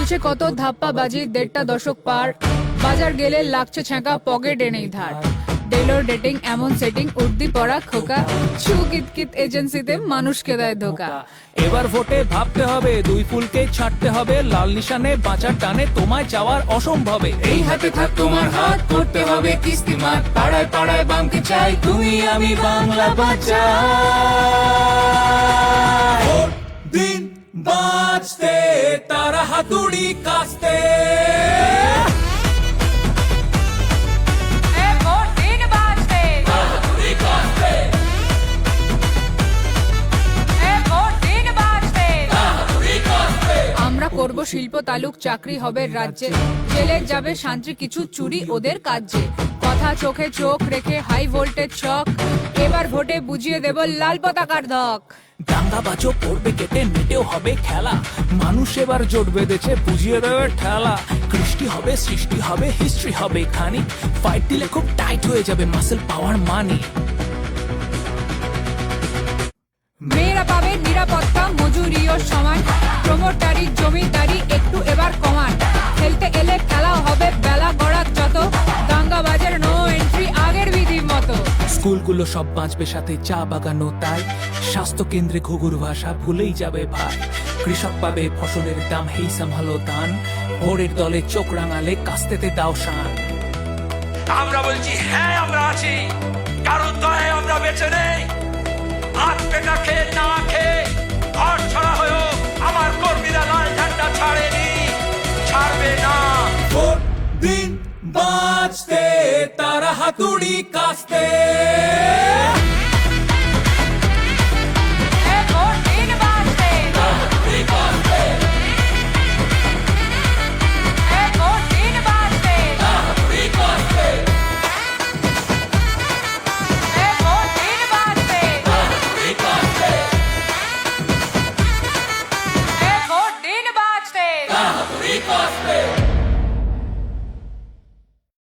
চলছে কত ধাপ্পা বাজি 1.5 দশক পার, বাজার গেলে লাগছে ছ্যাঁকা, পকেটে নেই ধার। ডেলোর ডেটিং এমন সেটিং, উর্দি পড়া খোকা, ছু কিতকিত এজেন্সিতে মানুষকে দেয় ধোকা। এবার ভোটে ভাবতে হবে, দুই ফুলকে ছাড়তে হবে, লাল নিশানে বাঁচার টানে তোমায় চাওয়ার অসম্ভবে। এই হাতে থাক তোমার হাত, করতে হবে কিস্তিমাত, পাড়ায় পাড়ায় বামকে চাই, তুমি আমি বাংলা বাঁচাই। ভোট দিন বাঁচতে, তারা হাতুড়ি কাস্তে। আমরা করব শিল্প তালুক, চাকরি হবে রাজ্যে, জেলে যাবে শান্তি, কিছু চুরি ওদের কাজে। কথা চোখে চোখ রেখে হাই ভোল্টেজ শক, এবার ভোটে বুঝিয়ে দেব লাল পতাকার ধক। দাঙ্গা বাজো পড়বে কেটে, মিটেও হবে খেলা, মানুষ এবার জোট বেঁধেছে, বুঝিয়ে দেবে ঠেলা। কৃষ্টি হবে, সৃষ্টি হবে, হিস্ট্রি হবে খানি, ফাইট দিলে খুব টাইট হয়ে যাবে মাসেল পাওয়ার মানি। মেয়েরা পাবে নিরাপত্তা, মজুরিও সমান, প্রমোটারি জমিদারি একটু এবার কমান। খেলতে এলে খেলা হবে বেলা গড়ার যত, দাঙ্গা বাজের নো এন্ট্রি আগের বিধি মতো। স্কুলগুলো সব বাঁচবে, সাথে চা বাগানো তাই, স্বাস্থ্য কেন্দ্রে ঘুঘুর ভাষা ভুলেই যাবে ভাই। কৃষক পাবে ফসলের দাম, হেই সামহালো দান, ভোরের দলে চোখ রাঙালে কাস্তেতে দাও শান। আমরা বলছি হ্যাঁ আমরা আছি, কারণ দয়ে আমরা বেঁচে নেই। হাত পেটা খেয়ে না খেয়ে ঘর ছড়া হয়েও আমার কর্মীরা লাল ঝান্ডা ছাড়েনি, ছাড়বে না। ভোট দিন বাঁচতে, তারা হাতুড়ি কাস্তে।